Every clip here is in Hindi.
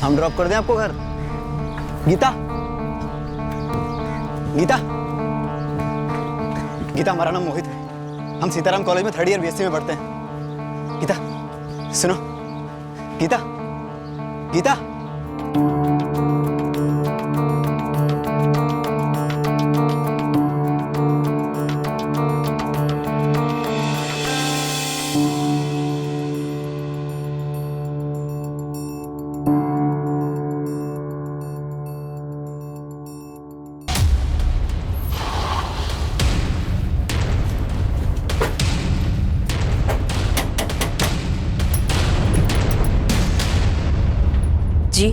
हम ड्रॉप कर दें आपको घर? गीता, गीता, गीता, हमारा नाम मोहित है। हम सीताराम कॉलेज में 3rd ईयर बीएससी में पढ़ते हैं। गीता सुनो, गीता, गीता। जी,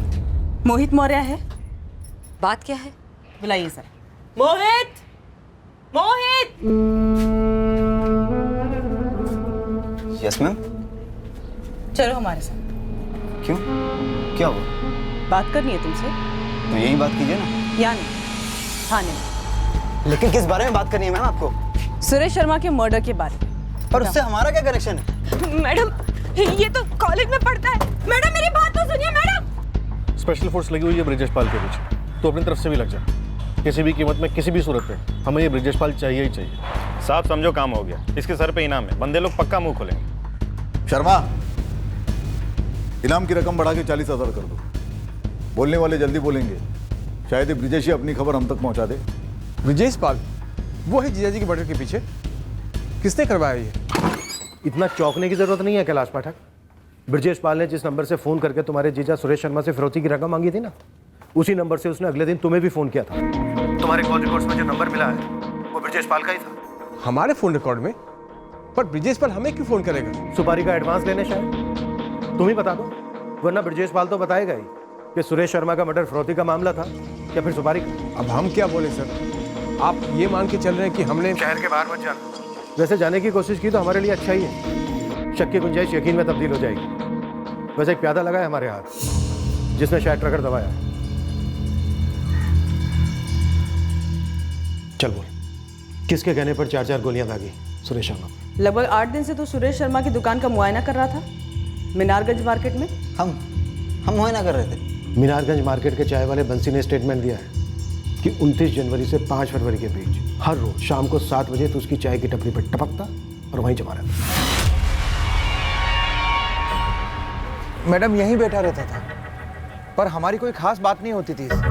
मोहित मौर्य है। बात क्या है? बुलाइए sir. Mohit, Mohit. Yes ma'am. चलो हमारे साथ। क्यों, क्या हुआ? बात करनी है तुमसे। तो यही बात कीजिए ना। या नहीं, थाने में। लेकिन किस बारे में बात करनी है मैम आपको? सुरेश शर्मा के मर्डर के बारे में। और उससे हमारा क्या कनेक्शन है? मैडम, ये तो कॉलेज में पढ़ता है। मैडम मेरी बात तो सुनिए मैडम। स्पेशल फोर्स लगी हुई है ब्रिजेश पाल के पीछे, तो अपनी तरफ से भी लग जा। किसी भी कीमत में, किसी भी सूरत में हमें ये ब्रिजेश पाल चाहिए ही चाहिए। साहब समझो, काम हो गया। इसके सर पे इनाम है, बंदे लोग पक्का मुंह खोलेंगे। शर्मा, इनाम की रकम बढ़ा के 40,000 कर दो। बोलने वाले जल्दी बोलेंगे, शायद ये ब्रिजेश ही अपनी खबर हम तक पहुंचा दे। ब्रिजेश पाल, वो है जीजाजी के मर्डर के पीछे। किसने करवाया ये? इतना चौंकने की जरूरत नहीं है कैलाश पाठक। ब्रिजेश पाल ने जिस नंबर से फोन करके तुम्हारे जीजा सुरेश शर्मा से फिरौती की रकम मांगी थी ना, उसी नंबर से उसने अगले दिन तुम्हें भी फोन किया था। तुम्हारे कॉल रिकॉर्ड्स में जो नंबर मिला है वो ब्रिजेश पाल का ही था। हमारे फोन रिकॉर्ड में? पर ब्रिजेश पाल हमें क्यों फोन करेगा? सुपारी का एडवांस लेने शायद। तुम ही बता दो, वरना ब्रिजेश पाल तो बताएगा ही कि सुरेश शर्मा का मर्डर फिरौती का मामला था या फिर सुपारी का। अब हम क्या बोले सर? आप ये मान के चल रहे हैं कि हमने शहर के बाहर मत जाना। वैसे जाने की कोशिश की तो हमारे लिए अच्छा ही है। शक की गुंजाइश यकीन में तब्दील हो जाएगी। वैसे एक प्यादा लगा है हमारे हाथ, जिसने शायद ट्रकर दबाया है। चल बोल, किसके कहने पर 4-4 गोलियां दागी सुरेश शर्मा? लगभग 8 दिन से तो सुरेश शर्मा की दुकान का मुआयना कर रहा था मीनारगंज मार्केट में। हम मुआयना कर रहे थे। मीनारगंज मार्केट के चाय वाले बंसी ने स्टेटमेंट दिया है कि 29 जनवरी से 5 फरवरी के बीच हर रोज शाम को 7 बजे तो उसकी चाय की टपरी पर टपकता और वहीं जमा रहता। मैडम यहीं बैठा रहता था, पर हमारी कोई खास बात नहीं होती थी इससे।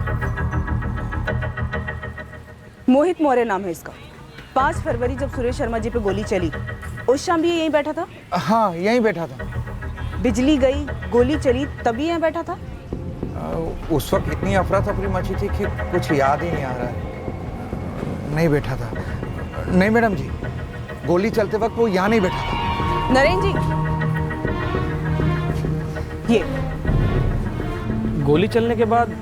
मोहित मौर्य नाम है इसका। 5 फरवरी जब सुरेश शर्मा जी पे गोली चली, उस शाम भी यहीं बैठा था। हाँ, यहीं बैठा था। बिजली गई, गोली चली, तभी यहाँ बैठा था। उस वक्त इतनी अफरा तफरी मची थी कि कुछ याद ही नहीं आ रहा है। नहीं बैठा था। नहीं मैडम जी, गोली चलते वक्त वो यहाँ नहीं बैठा था। नरेंद्र जी, ये गोली चलने के बाद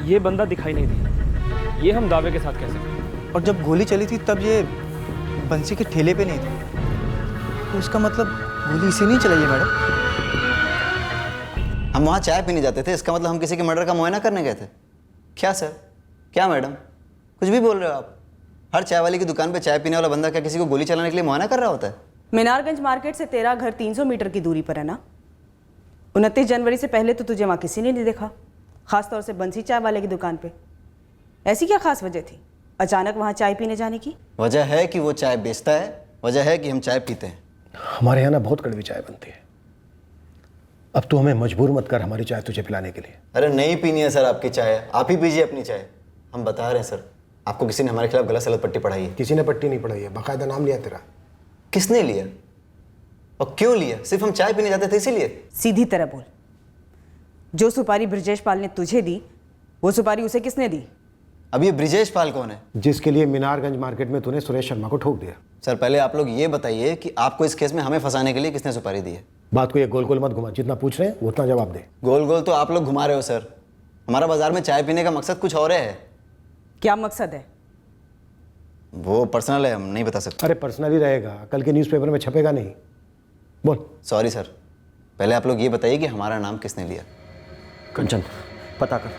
ये बंदा दिखाई नहीं दिया, ये हम दावे के साथ कह सकते हैं। और जब गोली चली थी तब ये बंसी के ठेले पे नहीं था, तो इसका मतलब गोली इसी नहीं चलाई है मैडम। हम वहाँ चाय पीने जाते थे, इसका मतलब हम किसी के मर्डर का मुआयना करने गए थे क्या सर? क्या मैडम, कुछ भी बोल रहे हो आप? हर चाय वाली की दुकान पे चाय पीने वाला बंदा क्या किसी को गोली चलाने के लिए मुआयना कर रहा होता है? मीनारगंज मार्केट से तेरा घर 300 मीटर की दूरी पर है ना। 29 जनवरी से पहले तो तुझे वहाँ किसी ने नहीं देखा, खासतौर से बंसी चाय वाले की दुकान पे। ऐसी क्या खास वजह थी अचानक वहाँ चाय पीने जाने की? वजह है कि वो चाय बेचता है, वजह है कि हम चाय पीते हैं। हमारे यहाँ ना बहुत कड़वी चाय बनती है। अब तो हमें मजबूर मत कर हमारी चाय तुझे पिलाने के लिए। अरे नहीं पीनी है सर आपकी चाय, आप ही पीजिए अपनी चाय। हम बता रहे हैं सर, आपको किसी ने हमारे खिलाफ गलत सलत पट्टी पढ़ाई है। किसी ने पट्टी नहीं पढ़ाई है, बाकायदा नाम लिया तेरा। किसने लिया और क्यों लिया? सिर्फ हम चाय पीने जाते थे इसीलिए? सीधी तरह बोल, जो सुपारी ब्रिजेश पाल ने तुझे दी, वो सुपारी उसे किसने दी? अब ये ब्रिजेश पाल कौन है? जिसके लिए मीनारगंज मार्केट में तूने सुरेश शर्मा को ठोक दिया। सर पहले आप लोग ये बताइए कि आपको इस केस में हमें फंसाने के लिए किसने सुपारी दी है? बात को ये गोल गोल मत घुमा, जितना पूछ रहे हैं उतना जवाब दे। गोल गोल तो आप लोग घुमा रहे हो सर। हमारा बाजार में चाय पीने का मकसद कुछ और है। क्या मकसद है? वो पर्सनल है, हम नहीं बता सकते। अरे पर्सनल ही रहेगा, कल के न्यूज़पेपर में छपेगा नहीं। बोल। सॉरी सर, पहले आप लोग ये बताइए कि हमारा नाम किसने लिया? कंचन, पता कर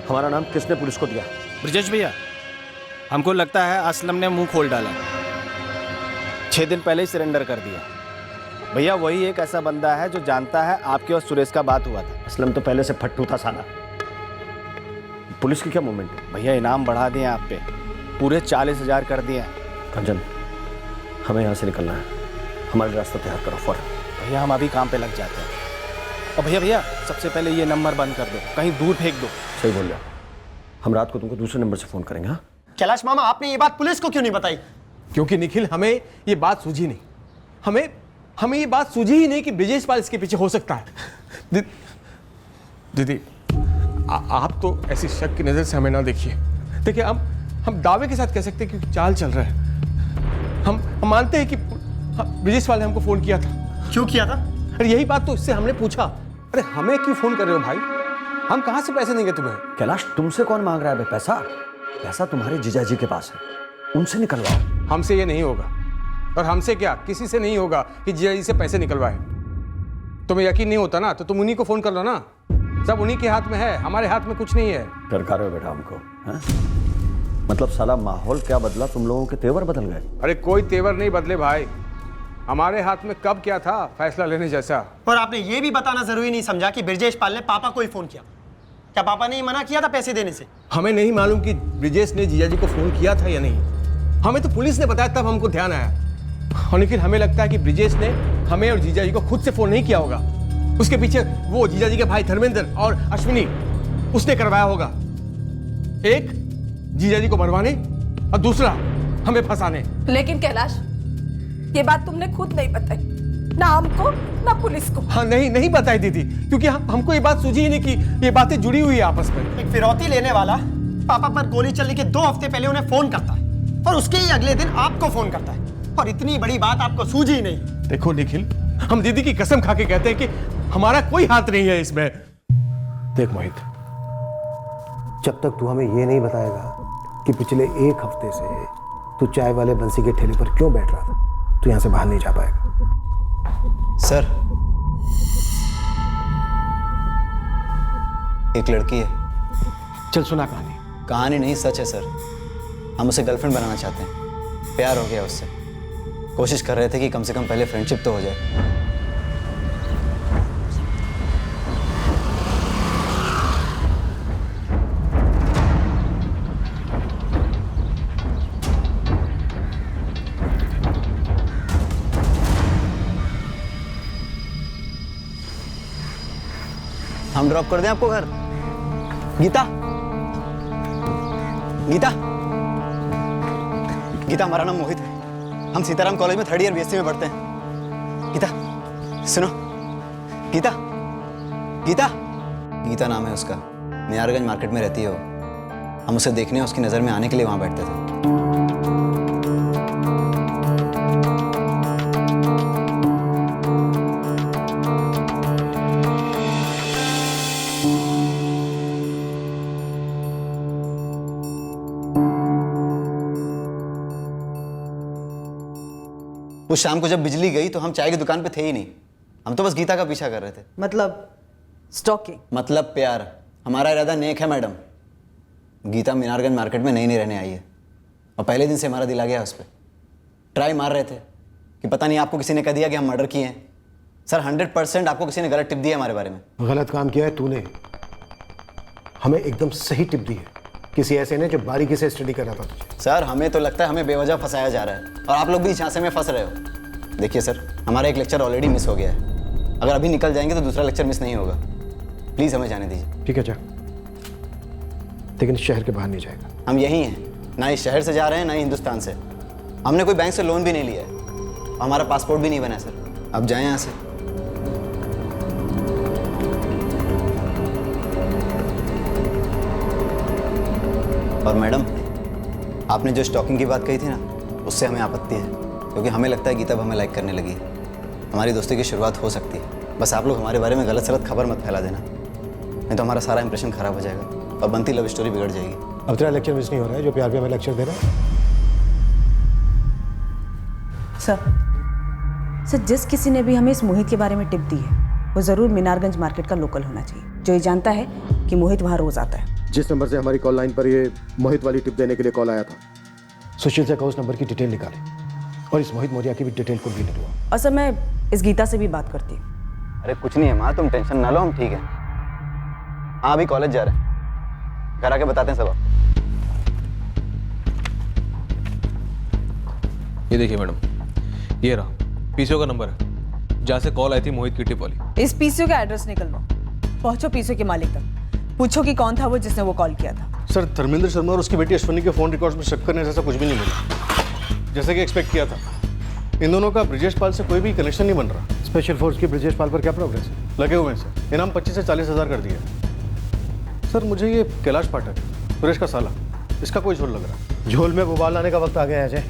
हमारा नाम किसने पुलिस को दिया। ब्रिजेश भैया, हमको लगता है असलम ने मुंह खोल डाला। 6 दिन पहले ही सरेंडर कर दिया। भैया वही एक ऐसा बंदा है जो जानता है आपके और सुरेश का बात हुआ था। असलम तो पहले से फट्टू था साला। पुलिस की क्या मूवमेंट है? भैया इनाम बढ़ा दिए आप पे, पूरे 40,000 कर दिए हैं। कंचन, हमें यहाँ से निकलना है, हमारा रास्ता तैयार करो फौरन। भैया हम अभी काम पे लग जाते हैं। और भैया सबसे पहले ये नंबर बंद कर दो, कहीं दूर फेंक दो। सही बोल रहे हो, हम रात को तुमको दूसरे नंबर से फ़ोन करेंगे। हाँ कैलाश मामा, आपने ये बात पुलिस को क्यों नहीं बताई? क्योंकि निखिल, हमें ये बात सूझी नहीं। हमें ये बात सूझी ही नहीं कि ब्रिजेश पाल इसके पीछे हो सकता है। दीदी, आप तो ऐसी शक की नज़र से हमें ना देखिए। देखिए, हम दावे के साथ कह सकते हैं क्योंकि चाल चल रहा है। हम मानते हैं कि ब्रिजेश पाल ने हमको फ़ोन किया था। क्यों किया था? अरे यही बात तो इससे हमने पूछा। अरे हमें क्यों फ़ोन कर रहे हो भाई? हम कहाँ से पैसे देंगे तुम्हें? कैलाश, तुमसे कौन मांग रहा है बे पैसा? पैसा तुम्हारे जीजाजी के पास है, उनसे निकलवाओ। हमसे ये नहीं होगा, और हमसे क्या, किसी से नहीं होगा कि जीजाजी से पैसे निकलवाए। तुम्हें यकीन नहीं होता ना, तो तुम उन्हीं को फ़ोन कर लो ना। सब उन्हीं के हाथ में है, हमारे हाथ में कुछ नहीं है। डरका रहे हो बेटा हमको? हाँ? मतलब साला माहौल क्या बदला, तुम लोगों के तेवर बदल गए? अरे कोई तेवर नहीं बदले भाई, हमारे हाथ में कब क्या था फैसला लेने जैसा। और आपने ये भी बताना जरूरी नहीं समझा कि ब्रिजेश पाल ने पापा को ही फोन किया। क्या पापा ने मना किया था पैसे देने से? हमें नहीं मालूम कि ब्रिजेश ने जीजाजी को फोन किया था या नहीं। हमें तो पुलिस ने बताया, तब हमको ध्यान आया। और लेकिन हमें लगता है कि ब्रिजेश ने हमें और जीजाजी को खुद से फोन नहीं किया होगा। उसके पीछे वो जीजाजी के भाई धर्मेंद्र और अश्विनी, उसने करवाया होगा। एक जीजाजी को मरवाने और दूसरा हमें फंसाने। लेकिन कैलाश, ये बात तुमने खुद नहीं बताई, ना हमको ना पुलिस को। हाँ, नहीं बताई दीदी, क्योंकि हमको ये बात सूझी ही नहीं कि ये बातें जुड़ी हुई है आपस में। एक फिरौती लेने वाला पापा पर गोली चलने के 2 हफ्ते पहले उन्हें फोन करता है और उसके ही अगले दिन आपको फोन करता है, और इतनी बड़ी बात आपको सूझी ही नहीं। देखो निखिल, हम दीदी की कसम खा के कहते हैं कि हमारा कोई हाथ नहीं है इसमें। देख मोहित, जब तक तू हमें ये नहीं बताएगा कि पिछले 1 हफ्ते से तू चाय वाले बंसी के ठेले पर क्यों बैठ रहा था, तू यहाँ से बाहर नहीं जा पाएगा। सर, एक लड़की है। चल सुना कहानी। कहानी नहीं, सच है सर। हम उसे गर्लफ्रेंड बनाना चाहते हैं। प्यार हो गया उससे। कोशिश कर रहे थे कि कम से कम पहले फ्रेंडशिप तो हो जाए। हम ड्रॉप कर दें आपको घर? गीता, गीता, गीता, हमारा नाम मोहित है। हम सीताराम कॉलेज में 3rd ईयर बीएससी में पढ़ते हैं। गीता सुनो, गीता, गीता, गीता नाम है उसका। नियारगंज मार्केट में रहती है वो। हम उसे देखने, उसकी नज़र में आने के लिए वहाँ बैठते थे। उस शाम को जब बिजली गई तो हम चाय की दुकान पे थे ही नहीं। हम तो बस गीता का पीछा कर रहे थे। मतलब स्टॉकिंग? मतलब प्यार। हमारा इरादा नेक है मैडम। गीता मीनारगंज मार्केट में नई रहने आई है और पहले दिन से हमारा दिल आ गया उस पर। ट्राई मार रहे थे कि पता नहीं आपको किसी ने कह दिया कि हम मर्डर किए हैं। सर 100% आपको किसी ने गलत टिप दी है हमारे बारे में। गलत काम किया है तूने। हमें एकदम सही टिप दी है किसी ऐसे ने जो बारीकी से स्टडी कर रहा था तुझे। सर हमें तो लगता है हमें बेवजह फंसाया जा रहा है और आप लोग भी झांसे में फंस रहे हो। देखिए सर, हमारा एक लेक्चर ऑलरेडी मिस हो गया है। अगर अभी निकल जाएंगे तो दूसरा लेक्चर मिस नहीं होगा। प्लीज़ हमें जाने दीजिए। ठीक है जा, लेकिन शहर के बाहर नहीं जाएगा। हम यहीं हैं, ना इस शहर से जा रहे हैं ना ही हिंदुस्तान से। हमने कोई बैंक से लोन भी नहीं लिया है और हमारा पासपोर्ट भी नहीं बना है सर। अब जाएं यहाँ से। और मैडम, आपने जो स्टॉकिंग की बात कही थी ना, उससे हमें आपत्ति है क्योंकि हमें लगता है गीता अब हमें लाइक करने लगी है। हमारी दोस्ती की शुरुआत हो सकती है। बस आप लोग हमारे बारे में गलत सलत खबर मत फैला देना, नहीं तो हमारा सारा इंप्रेशन खराब हो जाएगा और बनती लव स्टोरी बिगड़ जाएगी। अब तेरा लेक्चर मिस नहीं हो रहा है जो प्यार पे हमें लेक्चर दे रहा है। सर, जिस किसी ने भी हमें इस मोहित के बारे में टिप दी है वो ज़रूर मीनारगंज मार्केट का लोकल होना चाहिए, जो ये जानता है कि मोहित वहाँ रोज आता है। जिस नंबर से हमारी कॉल लाइन पर ये मोहित वाली टिप देने के लिए कॉल आया था, सुशील से कहो उस नंबर की डिटेल निकाले और इस मोहित मौर्य की भी डिटेल कुछ भी नहीं हुआ। असल मैं इस गीता से भी बात करती हूँ। अरे कुछ नहीं है माँ, तुम टेंशन ना लो, हम ठीक है। हाँ अभी कॉलेज जा रहे हैं, घर आके बताते हैं सब आपको। ये देखिए मैडम, ये रहा पीसीओ का नंबर है जहाँ से कॉल आई थी मोहित की टिप वाली। इस पीसीओ का एड्रेस निकलवाओ, पहुंचो पीसीओ के मालिक तक, पूछो कि कौन था वो जिसने वो कॉल किया था। सर धर्मेंद्र शर्मा और उसकी बेटी अश्वनी के फोन रिकॉर्ड्स में शक करने जैसा कुछ भी नहीं मिला, जैसे कि एक्सपेक्ट किया था। इन दोनों का ब्रिजेश पाल से कोई भी कनेक्शन नहीं बन रहा। स्पेशल फोर्स की ब्रिजेश पाल पर क्या प्रोग्रेस है? लगे हुए हैं सर, इनाम 25 से 40 हज़ार कर दिया। सर मुझे ये कैलाश पाठक, सुरेश का साला, इसका कोई झोल लग रहा। झोल में बुबाल लाने का वक्त आ गया है अजय।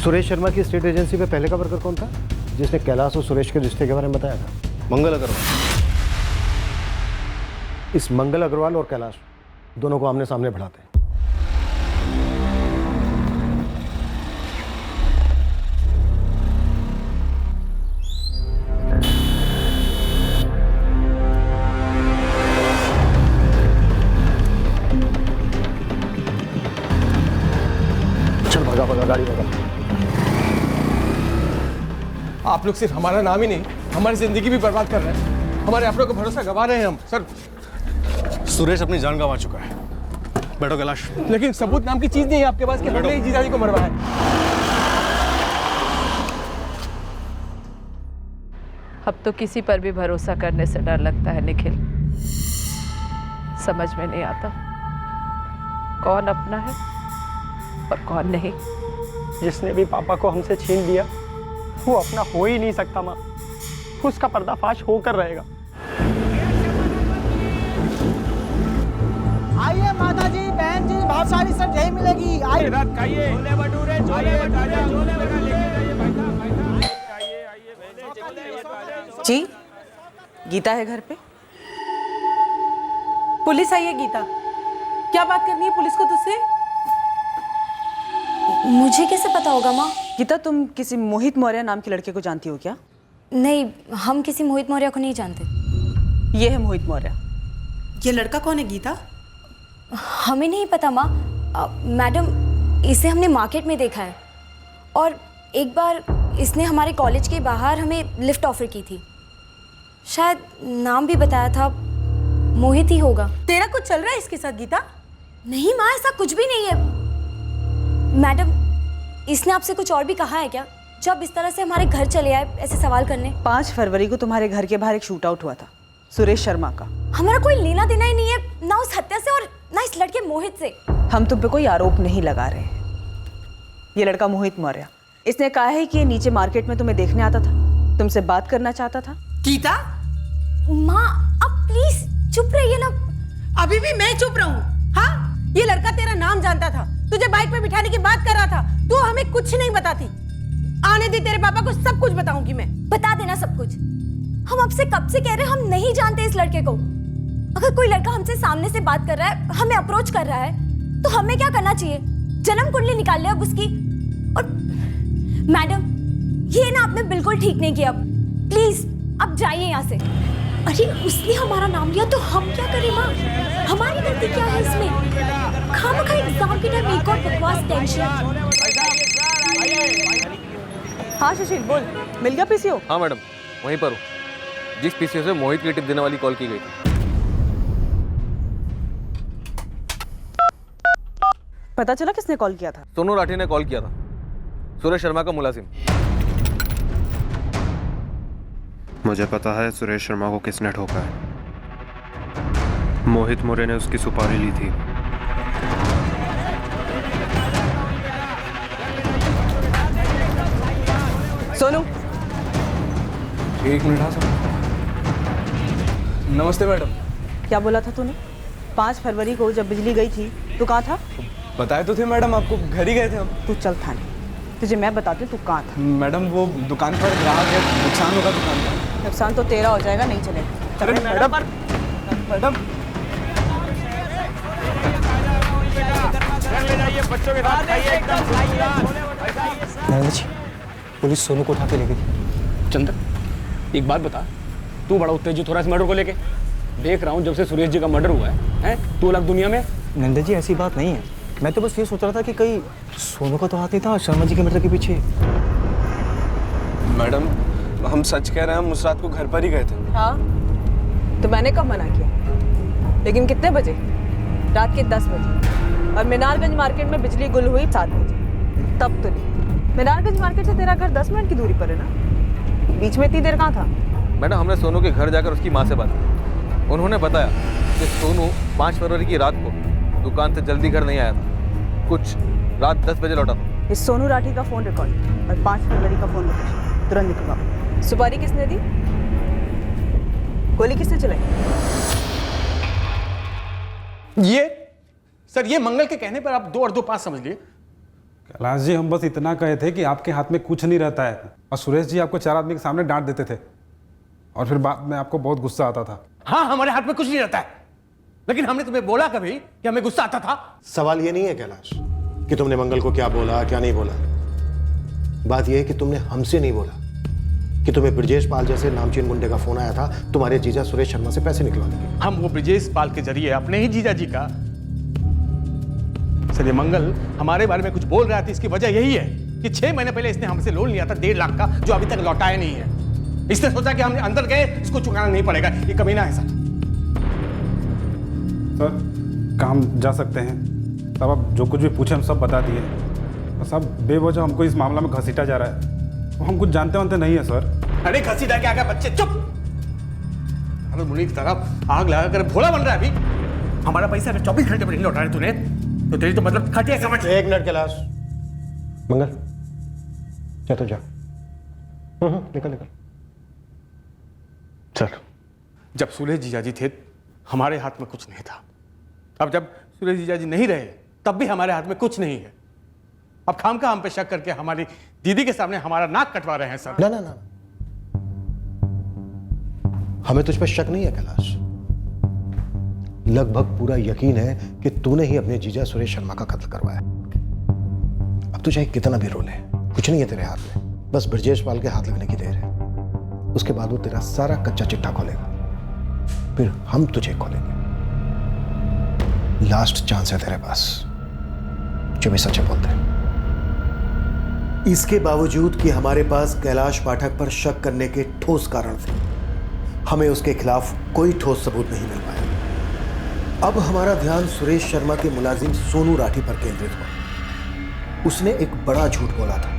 सुरेश शर्मा की स्टेट एजेंसी पे पहले का वर्कर कौन था जिसने कैलाश और सुरेश के रिश्ते के बारे में बताया था? मंगल अग्रवाल। इस मंगल अग्रवाल और कैलाश दोनों को आमने सामने बढ़ाते हैं। चल भगा भगा, गाड़ी भगा। आप लोग सिर्फ हमारा नाम ही नहीं, हमारी जिंदगी भी बर्बाद कर रहे हैं। हमारे अपनों का भरोसा गंवा रहे हैं हम। सर सुरेश अपनी जान गंवा चुका है। बैठो कैलाश। लेकिन सबूत नाम की चीज नहीं है आपके पास कि हमने ही जीजाजी को मरवाया। अब तो किसी पर भी भरोसा करने से डर लगता है निखिल। समझ में नहीं आता कौन अपना है और कौन नहीं। जिसने भी पापा को हमसे छीन लिया वो अपना हो ही नहीं सकता माँ, उसका पर्दाफाश होकर रहेगा। आइए माता जी, बहन जी, बहुत सारी सब यही मिलेगी। आइए खाइए, छोले भटूरे, छोले भटूरे, छोले भटूरे जी, गीता है घर पे? पुलिस आई है गीता, क्या बात करनी है पुलिस को तुझसे? मुझे कैसे पता होगा माँ? गीता तुम किसी मोहित मौर्य नाम के लड़के को जानती हो क्या? नहीं, हम किसी मोहित मौर्य को नहीं जानते। ये है मोहित मौर्य। ये लड़का कौन है गीता? हमें नहीं पता माँ। मैडम, इसे हमने मार्केट में देखा है और एक बार इसने हमारे कॉलेज के बाहर हमें लिफ्ट ऑफर की थी। शायद नाम भी बताया था, मोहित ही होगा। तेरा कुछ चल रहा है इसके साथ गीता? नहीं माँ, ऐसा कुछ भी नहीं है। मैडम, इसने आपसे कुछ और भी कहा है क्या जब इस तरह से हमारे घर चले आए ऐसे सवाल करने? 5 फरवरी को तुम्हारे घर के बाहर एक शूट आउट हुआ था सुरेश शर्मा का। हमारा कोई लेना देना ही नहीं है, ना उस हत्या से और ना इस लड़के मोहित से। हम तुम पे कोई आरोप नहीं लगा रहे हैं। ये लड़का मोहित मौर्य, इसने कहा है कि ये नीचे मार्केट में तुम्हें देखने आता था, तुमसे बात करना चाहता था। गीता माँ, अब प्लीज चुप रहिए ना। अभी भी मैं चुप रहूं? हाँ, ये लड़का तेरा नाम जानता था, तुझे बाइक पे बिठाने की बात कर रहा था, तू हमें कुछ नहीं बताती। आने दे, तेरे पापा को सब कुछ बताऊंगी मैं। बता देना सब कुछ। हम आपसे कब से कह रहे हैं हम नहीं जानते इस लड़के को। अगर कोई लड़का हमसे सामने से बात कर रहा है, हमें अप्रोच कर रहा है, तो हमें क्या करना चाहिए? जन्म कुंडली निकाल ले अब उसकी। और मैडम, ये ना आपने बिल्कुल ठीक नहीं किया। प्लीज अब जाइए यहाँ से। अरे उसने हमारा नाम लिया तो हम क्या करें माँ? हमारी गलती क्या है इसमें? खामखा एग्जाम के टाइम एक और बकवास टेंशन। हाँ सुशील बोल, मिल गया पीसीओ? हाँ मैडम, वहीं पर हूँ जिस पीसीओ से मोहित की टिप देने वाली कॉल की गई थी। पता चला किसने कॉल किया था? सोनू राठी ने कॉल किया था, सुरेश शर्मा का मुलाजिम। मुझे पता है सुरेश शर्मा को किसने ठोका है। मोहित मौर्य ने उसकी सुपारी ली थी। सोनू, एक मिनट। हाँ सर। नमस्ते मैडम। क्या बोला था तूने? 5 फरवरी को जब बिजली गई थी तू कहाँ था? बताए तो थे मैडम आपको, घर ही गए थे हम। तू चल थाने, तुझे मैं बताती हूँ तू कहाँ था। मैडम वो दुकान पर ग्राहक है, नुकसान होगा दुकान का। नुकसान तो तेरा हो जाएगा, नहीं चलेगा। अरे मैडम, मैडम बच्चों के साथ खाइए एकदम। पुलिस सोनू को उठा के ले गई। चंदन, एक बात बता, तू बड़ा उत्तेजित हो रहा है इस मर्डर को लेके। देख रहा हूँ जब से सुरेश जी का मर्डर हुआ है, तू अलग दुनिया में। नंदा जी ऐसी बात नहीं है, मैं तो बस ये सोच रहा था कि कहीं सोनू का तो हाथ नहीं था शर्मा जी के मटर के पीछे। मैडम हम सच कह रहे हैं, हम उस रात को घर पर ही गए थे। हाँ तो मैंने कब मना किया? लेकिन कितने बजे? रात के 10 बजे। और मीनारगंज मार्केट में बिजली गुल हुई 7 बजे। तब तो नहीं। मीनारगंज मार्केट से तेरा घर 10 मिनट की दूरी पर है ना, बीच में इतनी देर कहाँ था? मैडम हमने सोनू के घर जाकर उसकी माँ से बात की। उन्होंने बताया कि सोनू 5 फरवरी की रात को दुकान से जल्दी घर नहीं आया था, कुछ रात 10 बजे लौटा था। इस सोनू राठी का फोन रिकॉर्ड और 5 फरवरी का फोन लोकेशन तुरंत निकलवाओ। सुपारी किसने दी? गोली किसने चलाई? ये सर, ये मंगल के कहने पर आप 2 और 2 5 समझ लिए। कैलाश जी हम बस इतना कहे थे कि आपके हाथ में कुछ नहीं रहता है, और सुरेश जी आपको 4 आदमी के सामने डांट देते थे और फिर बाद में आपको बहुत गुस्सा आता था। हाँ, हमारे हाथ में कुछ नहीं रहता है, लेकिन हमने तुम्हें बोला कभी कि हमें गुस्सा आता था? सवाल ये नहीं है कैलाश कि तुमने मंगल को क्या बोला क्या नहीं बोला। बात यह है कि तुमने हमसे नहीं बोला कि तुम्हें ब्रजेश पाल जैसे नामचीन गुंडे का फोन आया था तुम्हारे जीजा सुरेश शर्मा से पैसे निकलवाने के। हम वो ब्रजेश पाल के जरिए अपने ही जीजा जी का। सर, ये मंगल हमारे बारे में कुछ बोल रहा था, इसकी वजह यही है कि 6 महीने पहले इसने हमसे लोन लिया था 1.5 लाख का, जो अभी तक लौटाया नहीं है। इसने सोचा कि हमने अंदर गए इसको चुकाना नहीं पड़ेगा। ये कमीना है सर। सर काम जा सकते हैं साहब, आप जो कुछ भी पूछे हम सब बता दिए। और साहब बेवजह हमको इस मामला में घसीटा जा रहा है, तो हम कुछ जानते वानते नहीं है सर। अरे घसीटा क्या क्या बच्चे, चुप। अरे मुनीम की तरफ आग लगा कर भोला बन रहा है अभी। हमारा पैसा अगर 24 घंटे में नहीं लौटा रहे तूने, तो तेरी तो मतलब खटिया समझ। 1 मिनट कैलाश। मंगल जा तो जा। निकल निकल चल। जब सुरेश जीजा जी थे हमारे हाथ में कुछ नहीं था, अब जब सुरेश जीजा जी नहीं रहे तब भी हमारे हाथ में कुछ नहीं है। अब खामखा हम पे शक करके हमारी दीदी के सामने हमारा नाक कटवा रहे हैं सर। ना ना ना, हमें तुझ पर शक नहीं है कैलाश। लगभग पूरा यकीन है कि तूने ही अपने जीजा सुरेश शर्मा का कत्ल करवाया। अब तो चाहे कितना भी रोले, कुछ नहीं है तेरे हाथ में, बस ब्रजेश पाल के हाथ लगने की देर है। उसके बाद वो तेरा सारा कच्चा चिट्ठा खोलेगा, फिर हम तुझे खोलेंगे। लास्ट चांस है तेरे पास, जो भी सच है बोलते हैं। इसके बावजूद कि हमारे पास कैलाश पाठक पर शक करने के ठोस कारण थे, हमें उसके खिलाफ कोई ठोस सबूत नहीं मिल पाया। अब हमारा ध्यान सुरेश शर्मा के मुलाजिम सोनू राठी पर केंद्रित हुआ। उसने एक बड़ा झूठ बोला था।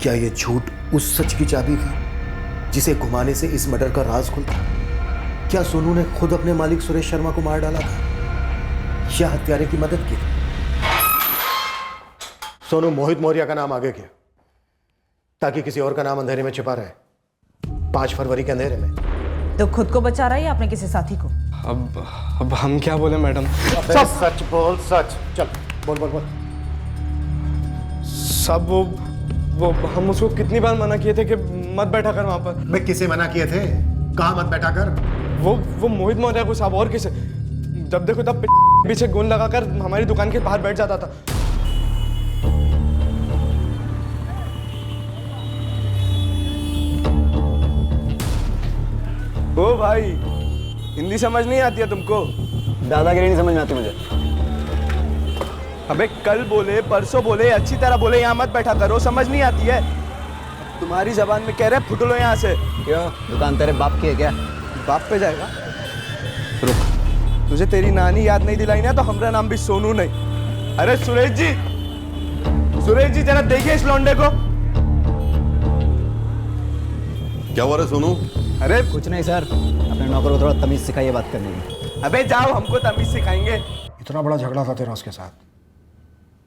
क्या यह झूठ उस सच की चाबी थी जिसे घुमाने से इस मर्डर का राज खुलता? क्या सोनू ने खुद अपने मालिक सुरेश शर्मा को मार डाला था या हत्यारे की मदद की? सोनू मोहित मौर्य का नाम आगे किया ताकि किसी और का नाम अंधेरे में छिपा रहे। 5 फरवरी के अंधेरे में तो खुद को बचा रहा है या अपने किसी साथी को? अब हम क्या बोले मैडम? सब सच बोल, सच। चल बोल बोल बोल। सब वो हम उसको कितनी बार मना किए थे कि मत बैठा कर वहां पर। मैं किसे मना किए थे? कहाँ मत बैठा कर? वो मोहित मौर्य को साहब, और किसे? जब देखो तब पीछे गोंद लगाकर हमारी दुकान के बाहर बैठ जाता था। ओ भाई, हिंदी समझ नहीं आती है तुमको? दादागिरी नहीं समझ में आती मुझे। अबे कल बोले परसों बोले अच्छी तरह बोले यहाँ मत बैठा करो, समझ नहीं आती है? तुम्हारी जबान में कह रहे फुट लो यहाँ से। क्यों, दुकान तेरे बाप की है क्या? बाप पे जाएगा? रुक, तुझे तेरी नानी याद नहीं दिलाई ना तो हमारा नाम भी सोनू नहीं। अरे सुरेश जी जरा देखिए इस लौंडे को। क्या हुआ रे सोनू? अरे कुछ नहीं सर, अपने नौकर को थोड़ा तमीज सिखाइए बात करने की। अबे जाओ, हमको तमीज सिखाएंगे। इतना बड़ा झगड़ा था तेरा उसके साथ,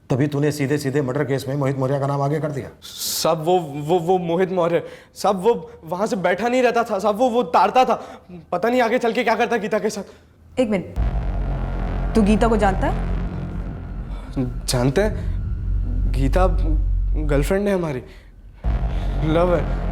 तभी तूने सीधे सीधे मर्डर केस में मोहित मौर्य का नाम आगे कर दिया। सब वो मोहित मौर्य, सब वो वहां से बैठा नहीं रहता था, सब वो तारता था। पता नहीं आगे चल के क्या करता गीता के साथ। 1 मिनट, तू गीता को जानता है? जानते हैं, गीता गर्लफ्रेंड है हमारी, लव है।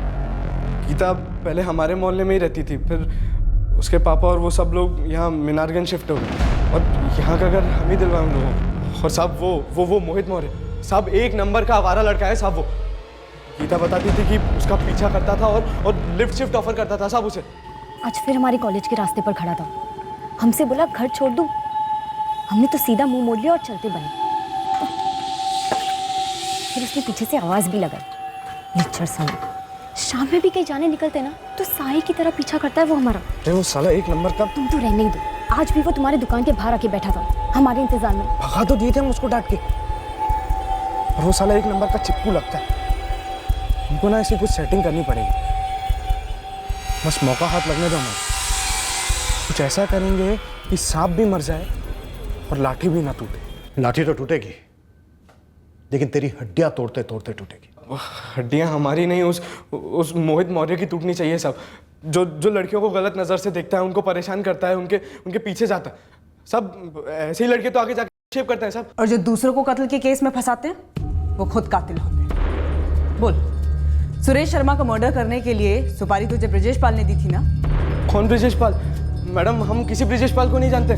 गीता पहले हमारे मोहल्ले में ही रहती थी, फिर उसके पापा और वो सब लोग यहाँ मीनारगंज शिफ्ट हो गए और यहाँ का घर हम ही दिलवाए उन लोगों। और साहब वो मोहित मौर्य साहब 1 नंबर का आवारा लड़का है साहब। वो गीता बताती थी कि उसका पीछा करता था और लिफ्ट शिफ्ट ऑफर करता था साहब उसे। आज फिर हमारे कॉलेज के रास्ते पर खड़ा था, हमसे बोला घर छोड़ दूं। हमने तो सीधा मुंह मोड़ लिया और चलते बने। फिर उसने पीछे से आवाज भी लगाई, निच्चर साला। शाम में भी कहीं जाने निकलते ना तो साई की तरह पीछा करता है वो हमारा। अरे वो साला एक नंबर का। तुम तो रहने ही दो, आज भी वो तुम्हारे दुकान के बाहर आके बैठा था हमारे इंतजार में। भगा तो दिए थे हम उसको डांट के, और वो साला एक नंबर का चिपकू लगता है। हमको ना इसकी कुछ सेटिंग करनी पड़ेगी, बस मौका हाथ लगने दो हमें। कुछ ऐसा करेंगे कि सांप भी मर जाए और लाठी भी ना टूटे। लाठी तो टूटेगी, लेकिन तेरी हड्डियां तोड़ते तोड़ते टूटेगी। हड्डियां हमारी नहीं, उस मोहित मौर्य की टूटनी चाहिए सब। जो लड़कियों को गलत नजर से देखता है, उनको परेशान करता है, उनके पीछे जाता है। सब ऐसे ही लड़के तो आगे जाके शेप करते हैं सब। और जो दूसरों को कत्ल के केस में फंसाते हैं वो खुद कातिल होते हैं। बोल, सुरेश शर्मा को मर्डर करने के लिए सुपारी तुझे ब्रिजेश पाल ने दी थी ना? कौन ब्रिजेश पाल? मैडम, हम किसी ब्रिजेश पाल को नहीं जानते,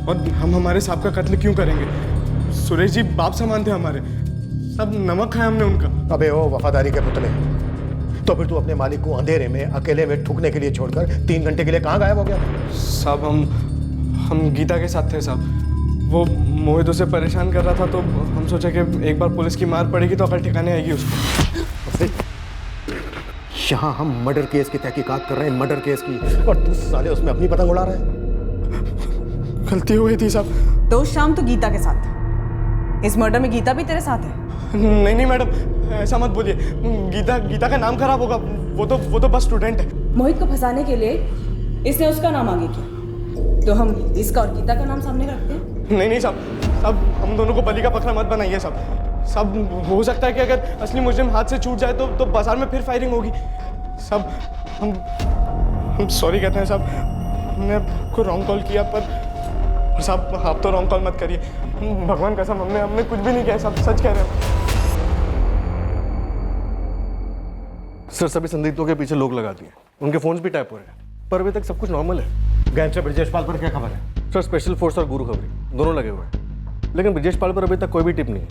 और हम हमारे साहब का कत्ल क्यों करेंगे? सुरेश जी बाप समान थे हमारे, सब नमक खाया हमने उनका। अबे ओ वफादारी के पुतले, तो फिर तू अपने मालिक को अंधेरे में अकेले में ठुकने के लिए छोड़कर 3 घंटे के लिए कहाँ गायब हो गया? साहब हम गीता के साथ थे साहब। वो मोहित उसे परेशान कर रहा था, तो हम सोचा कि एक बार पुलिस की मार पड़ेगी तो अकल ठिकाने आएगी उसको। यहाँ हम मर्डर केस की तहकीकात कर रहे हैं, मर्डर केस की, और तू साले उसमें अपनी पतंग उड़ा रहा है। गलती हो गई थी साहब। तो उस शाम तो गीता के साथ था, इस मर्डर में गीता भी तेरे साथ है? नहीं मैडम, ऐसा मत बोलिए। गीता का नाम खराब होगा, वो तो बस स्टूडेंट है। मोहित को फंसाने के लिए इसने उसका नाम आगे किया, तो हम इसका और गीता का नाम सामने रखते हैं? नहीं साहब, हम दोनों को बली का बकरा मत बनाइए साहब। सब हो सकता है कि अगर असली मुजरिम हाथ से छूट जाए तो बाजार में फिर फायरिंग होगी। सब हम सॉरी कहते हैं साहब, हमने आपको रॉन्ग कॉल किया, पर साहब आप तो रॉन्ग कॉल मत करिए। भगवान कसम हमने कुछ भी नहीं किया, सब सच कह रहे हैं। सर, सभी संदिग्धों के पीछे लोग लगा दिए, उनके फोन्स भी टैप हो रहे हैं, पर अभी तक सब कुछ नॉर्मल है। गैंगस्टर ब्रिजेश पाल पर क्या खबर है? सर, स्पेशल फोर्स और गुरु खबरी दोनों लगे हुए हैं, लेकिन ब्रिजेश पाल पर अभी तक कोई भी टिप नहीं है।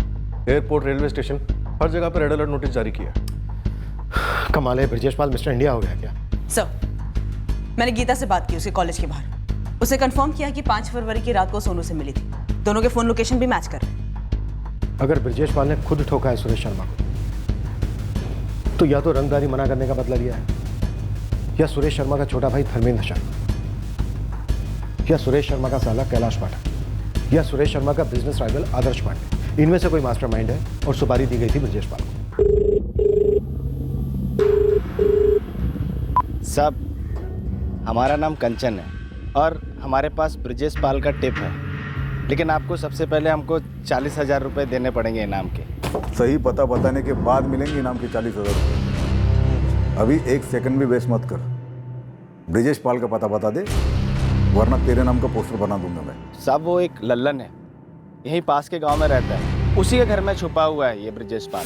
एयरपोर्ट, रेलवे स्टेशन, हर जगह पर रेड अलर्ट नोटिस जारी किया है। कमाल है, ब्रिजेश पाल मिस्टर इंडिया हो गया क्या? सर, मैंने गीता से बात की उसके कॉलेज के बाहर। उसे कंफर्म किया कि 5 फरवरी की रात को सोनू से मिली थी। दोनों के फोन लोकेशन भी मैच कर रहे हैं। अगर ब्रिजेश पाल ने खुद ठोका है सुरेश शर्मा को, तो या तो रंगदारी मना करने का बदला लिया है, या सुरेश शर्मा का छोटा भाई धर्मेंद्र शर्मा, या सुरेश शर्मा का साला कैलाश पाठक, या सुरेश शर्मा का बिजनेस राइवल आदर्श पांडे। इनमें से कोई मास्टरमाइंड है और सुपारी दी गई थी ब्रिजेश पाल को। साहब, हमारा नाम कंचन है और हमारे पास ब्रिजेश पाल का टिप है, लेकिन आपको सबसे पहले हमको 40,000 रुपये देने पड़ेंगे इनाम के। सही पता बताने के बाद मिलेंगे इनाम के 40,000 रुपये। अभी 1 सेकंड भी वेस्ट मत कर, ब्रिजेश पाल का पता बता दे, वरना तेरे नाम का पोस्टर बना दूंगा मैं। साहब, वो एक लल्लन है, यहीं पास के गांव में रहता है, उसी के घर में छुपा हुआ है ये ब्रिजेश पाल।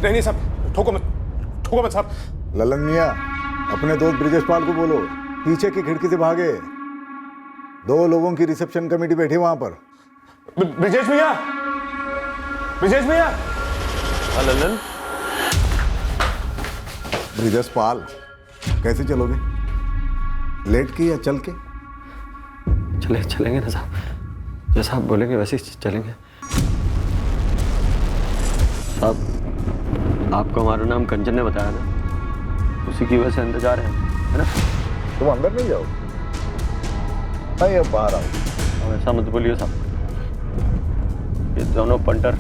नहीं साहब, ठोको मत साहब। ललन मियाँ, अपने दोस्त ब्रिजेश पाल को बोलो पीछे की खिड़की से भागे। 2 लोगों की रिसेप्शन कमेटी बैठी वहां पर। ब्रिजेश भैया, ललन, ब्रिजेश पाल, कैसे चलोगे? लेट के या चल के? चलेंगे ना साहब, जैसा आप बोलेंगे वैसे ही चलेंगे। साहब, आपको हमारा नाम कंचन ने बताया ना, उसी की वजह से अंदर जा रहे हैं, है ना? तुम अंदर नहीं जाओ, नहीं अब बाहर आओ। अब ऐसा मत बोलिए साहब, ये दोनों पंटर,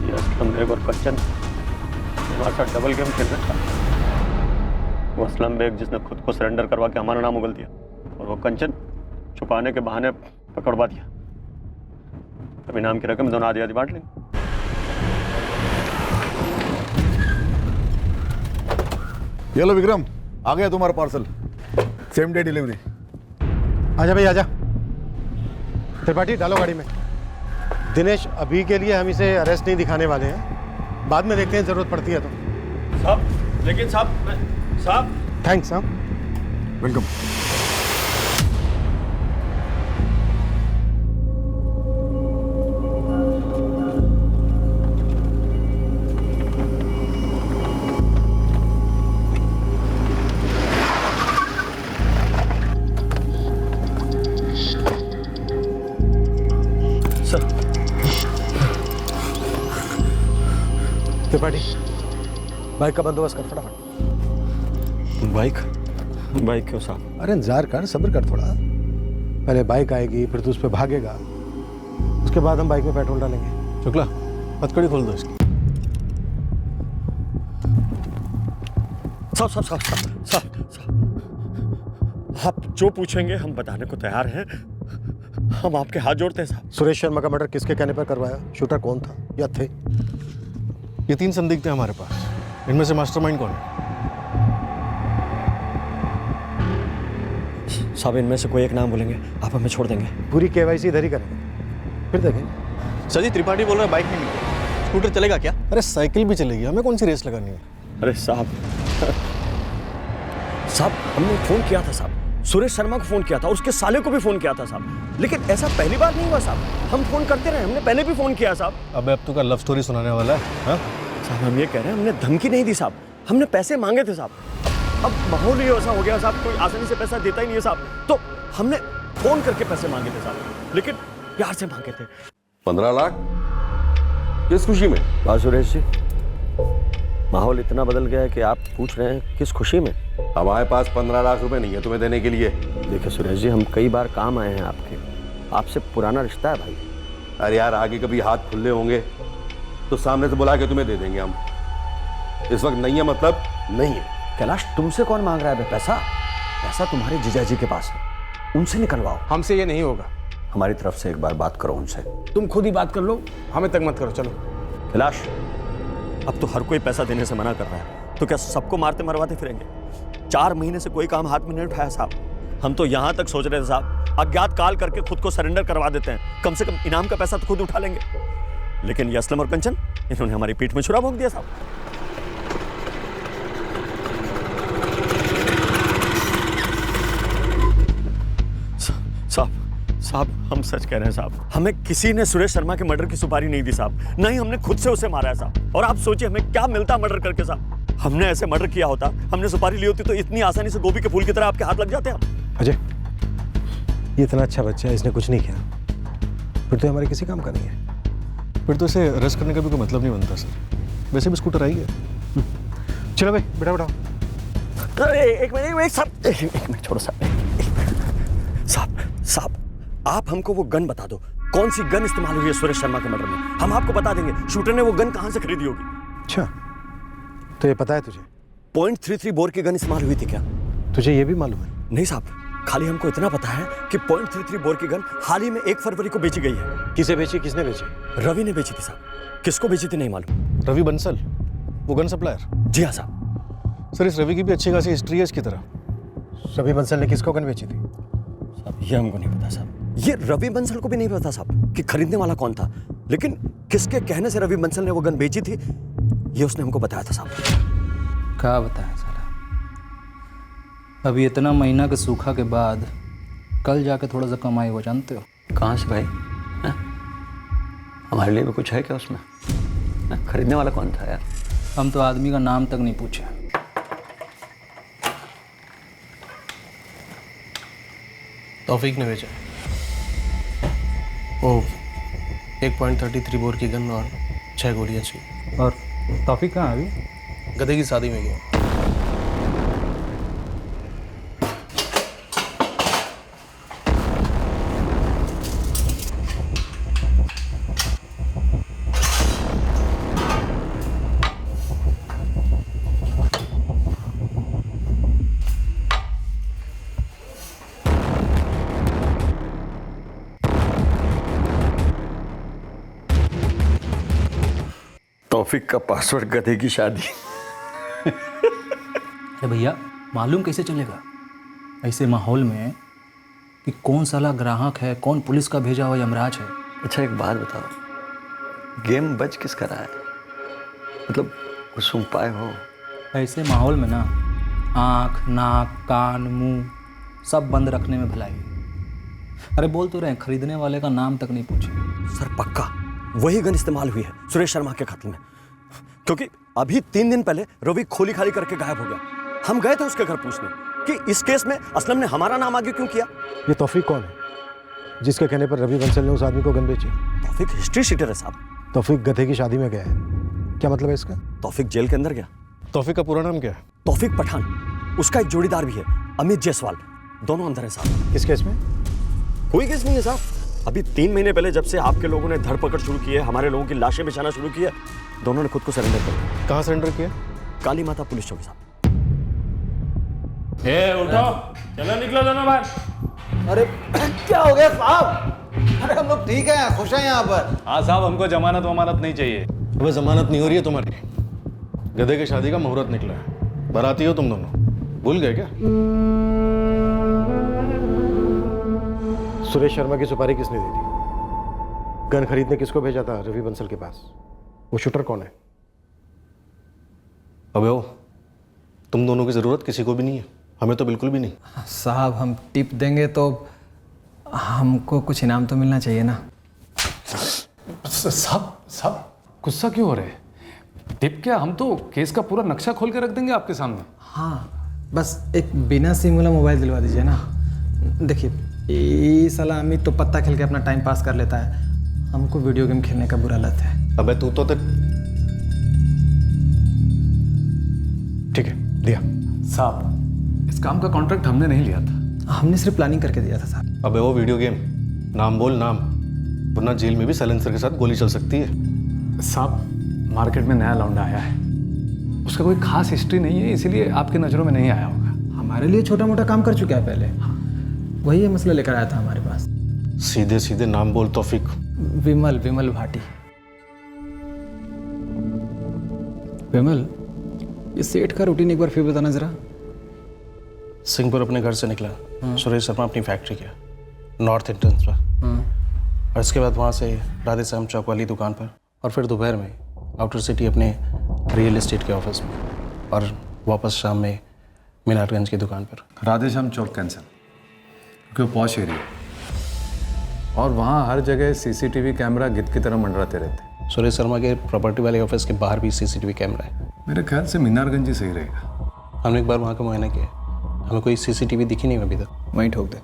ये असलम बेग और कंचन हमारे साथ डबल गेम खेल रहे था। वो असलम बेग जिसने खुद को सरेंडर करवा के हमारा नाम उगल दिया, और वो कंचन छुपाने के बहाने पकड़वा दिया। अब इनाम की रकम दोनों आधी बांट लेंगे। ये लो विक्रम, आ गया तुम्हारा पार्सल, सेम डे डिलीवरी। आजा भाई आजा, त्रिपाठी डालो गाड़ी में। दिनेश, अभी के लिए हम इसे अरेस्ट नहीं दिखाने वाले हैं, बाद में देखते हैं जरूरत पड़ती है तो। साहब, लेकिन साहब थैंक्स। हाँ, वेलकम। त्रिपाठी, बाइक का बंदोबस्त कर फटाफट। बाइक क्यों साहब? अरे इंतजार कर, सब्र कर थोड़ा। पहले बाइक आएगी, फिर तू उस पर भागेगा, उसके बाद हम बाइक में पेट्रोल डालेंगे। शुक्ला, हथकड़ी खोल दो इसकी। साहब, आप जो पूछेंगे हम बताने को तैयार हैं। हम आपके हाथ जोड़ते हैं साहब। सुरेश शर्मा का मर्डर किसके कहने पर करवाया? शूटर कौन था या थे? ये 3 संदिग्ध हैं हमारे पास। इनमें से मास्टरमाइंड कौन है? साहब, इनमें से कोई एक नाम बोलेंगे, आप हमें छोड़ देंगे। पूरी केवाईसी इधर ही करेंगे, फिर देखेंगे। सर जी, त्रिपाठी बोल रहा है बाइक नहीं मिली। स्कूटर चलेगा क्या? अरे साइकिल भी चलेगी, हमें कौन सी रेस लगानी है? अरे साहब, हमने फ़ोन किया था साहब, सुरेश शर्मा को फ़ोन किया था, उसके साले को भी फ़ोन किया था साहब, लेकिन ऐसा पहली बार नहीं हुआ साहब। हम फ़ोन करते रहे, हमने पहले भी फ़ोन किया साहब। अबे अब तो का लव स्टोरी सुनाने वाला है। हाँ साहब, हम ये कह रहे हैं, हमने धमकी नहीं दी साहब, हमने पैसे मांगे थे साहब। अब माहौल ही ऐसा हो गया साहब, कोई आसानी से पैसा देता ही नहीं है साहब, तो हमने फ़ोन करके पैसे मांगे थे साहब, लेकिन प्यार से मांगे थे। 15 लाख किस खुशी में? वाह सुरेश जी, माहौल इतना बदल गया है कि आप पूछ रहे हैं किस खुशी में? हमारे पास 15 लाख रुपए नहीं है तुम्हें देने के लिए। देखिए सुरेश जी, हम कई बार काम आए हैं आपके, आपसे पुराना रिश्ता है भाई। अरे यार, आगे कभी हाथ खुले होंगे तो सामने से बुला के तुम्हें दे देंगे हम। इस वक्त नहीं है, मतलब नहीं है। कैलाश, तुमसे कौन मांग रहा है पैसा? पैसा तुम्हारे जीजाजी के पास है, उनसे निकलवाओ। हमसे ये नहीं होगा। हमारी तरफ से एक बार बात करो उनसे। तुम खुद ही बात कर लो, हमें तक मत करो। चलो कैलाश, अब तो हर कोई पैसा देने से मना कर रहा है, तो क्या सबको मारते मरवाते फिरेंगे? 4 महीने से कोई काम हाथ में नहीं उठाया साहब। हम तो यहाँ तक सोच रहे थे साहब, अज्ञात काल करके खुद को सरेंडर करवा देते हैं, कम से कम इनाम का पैसा तो खुद उठा लेंगे। लेकिन ये असलम और कंचन, इन्होंने हमारी पीठ में छुरा भोंक दिया साहब। साहब, हम सच कह रहे हैं साहब, हमें किसी ने सुरेश शर्मा के मर्डर की सुपारी नहीं दी साहब, नहीं हमने खुद से उसे मारा है साहब। और आप सोचिए हमें क्या मिलता मर्डर करके साहब। हमने ऐसे मर्डर किया होता, हमने सुपारी ली होती तो इतनी आसानी से गोभी के फूल की तरह आपके हाथ लग जाते हम। अजय, ये इतना अच्छा बच्चा है, इसने कुछ नहीं किया, फिर तो हमारे किसी काम का नहीं है। फिर तो इसे अरेस्ट करने का भी कोई मतलब नहीं बनता सर। वैसे भी स्कूटर आई है। चलो भाई, बेटा बैठाओ। एक मिनट छोड़ो साहब, आप हमको वो गन बता दो, कौन सी गन इस्तेमाल हुई है सुरेश शर्मा के मर्डर में? हम आपको बता देंगे शूटर ने वो गन कहां से खरीदी होगी। अच्छा, तो ये पता है तुझे? .33 बोर की गन इस्तेमाल हुई थी क्या? तुझे ये भी मालूम है? नहीं साहब, खाली हमको इतना पता है कि .33 बोर की गन हाल ही में 1 फरवरी को बेची गई है। किसे बेची, किसने बेची? रवि ने बेची थी साहब। किसको बेची थी नहीं मालूम। रवि बंसल, वो गन सप्लायर? जी हाँ साहब। सर, इस रवि की भी अच्छी खासी हिस्ट्री है इसकी तरह। रवि बंसल ने किसको गन बेची थी? साहब ये हमको नहीं पता साहब, ये रवि बंसल को भी नहीं पता साहब कि खरीदने वाला कौन था, लेकिन किसके कहने से रवि बंसल ने वो गन बेची थी ये उसने हमको बताया था साहब। क्या बताया साला, अभी इतना महीना के सूखा के बाद कल जाके थोड़ा सा कमाई हो, जानते हो? कहाँ से भाई? हमारे लिए भी कुछ है क्या उसमें? खरीदने वाला कौन था यार? हम तो आदमी का नाम तक नहीं पूछे। तौफीक ने भेजा वो 1.33 बोर की गन और 6 गोलियां चाहिए। और तौफीक कहाँ है अभी? गधे की शादी में गया। तौफीक का पासवर्ड गधे की शादी। अरे भैया, मालूम कैसे चलेगा ऐसे माहौल में कि कौन साला ग्राहक है, कौन पुलिस का भेजा हुआ यमराज है? अच्छा एक बात बताओ, गेम बच किसका रहा है? मतलब कुछ सुन पाए हो? ऐसे माहौल में ना आँख, नाक, कान, मुंह सब बंद रखने में भलाई है। अरे बोल तो रहे हैं, खरीदने वाले का नाम तक नहीं पूछे। सर पक्का वही गन इस्तेमाल हुई है सुरेश शर्मा के कत्ल में, क्योंकि अभी 3 दिन पहले रवि खोली खाली करके गायब हो गया। हम गए थे उसके घर पूछने कि इस केस में असलम ने हमारा नाम आगे क्यों किया। ये तौफीक कौन है जिसके कहने पर रवि बंसल ने उस आदमी को गन बेची? तौफीक हिस्ट्री शीटर है साहब। तौफीक गधे की शादी में गया है, क्या मतलब है इसका? तौफीक जेल के अंदर गया। तौफीक का पूरा नाम क्या है? तौफीक पठान, उसका एक जोड़ीदार भी है अमित जायसवाल, दोनों अंदर है साहब। किस केस में? कोई केस नहीं है साहब। अभी 3 महीने पहले जब से आपके लोगों ने धरपकड़ शुरू की है, हमारे लोगों की लाशें बिछाना शुरू की है, दोनों ने खुद को सरेंडर कर दिया। कहाँ सरेंडर किया? काली माता पुलिस चौकी साहब। उठो, चलो निकलो दोनों बाहर। अरे क्या हो गया साहब? अरे हम लोग ठीक है, खुश हैं यहाँ पर। हाँ साहब, हमको जमानत वमानत नहीं चाहिए। अबे जमानत नहीं हो रही है तुम्हारी, गधे की शादी का मुहूर्त निकला है, बाराती हो तुम दोनों, भूल गए क्या? सुरेश शर्मा की सुपारी किसने दी थी? गन खरीदने किसको भेजा था रवि बंसल के पास? वो शूटर कौन है? अबे ओ, तुम दोनों की जरूरत किसी को भी नहीं है, हमें तो बिल्कुल भी नहीं। साहब हम टिप देंगे तो हमको कुछ इनाम तो मिलना चाहिए ना। साहब गुस्सा क्यों हो रहे हैं? टिप क्या, हम तो केस का पूरा नक्शा खोल के रख देंगे आपके सामने। हाँ बस एक बिना सिम वाला मोबाइल दिलवा दीजिए ना। देखिए ये साला अमित तो पत्ता खेल के अपना टाइम पास कर लेता है, हमको वीडियो गेम खेलने का बुरा लत है। अबे तू तो ठीक है दिया। साहब इस काम का कॉन्ट्रैक्ट हमने नहीं लिया था, हमने सिर्फ प्लानिंग करके दिया था साहब। अबे वो वीडियो गेम, नाम बोल नाम, वरना जेल में भी साइलेंसर के साथ गोली चल सकती है। साहब मार्केट में नया लौंडा आया है, उसका कोई खास हिस्ट्री नहीं है, इसीलिए आपके नज़रों में नहीं आया होगा। हमारे लिए छोटा मोटा काम कर चुका है पहले, वही ये मसला लेकर आया था हमारे पास। सीधे सीधे नाम बोल तौफीक। विमल भाटी। विमल, ये सेठ का रूटीन एक बार फिर बताना जरा। सिंहपुर अपने घर से निकला, सुरेश शर्मा अपनी फैक्ट्री गया नॉर्थ एंट्रेंस पर, और इसके बाद वहाँ से राधे श्याम चौक वाली दुकान पर, और फिर दोपहर में आउटर सिटी अपने रियल एस्टेट के ऑफिस में, और वापस शाम में मीनारगंज की दुकान पर। राधे श्याम चौक कैंसिल, क्योंकि पॉश एरिया और वहाँ हर जगह सीसीटीवी कैमरा गिद्ध की तरह मंडराते रहते। सुरेश शर्मा के प्रॉपर्टी वाले ऑफिस के बाहर भी सीसीटीवी कैमरा है। मेरे ख्याल से मीनारगंज ही सही रहेगा। हमने एक बार वहाँ का मुआयना किया, हमें कोई सीसीटीवी दिखी नहीं अभी तक। वहीं ठोक दे,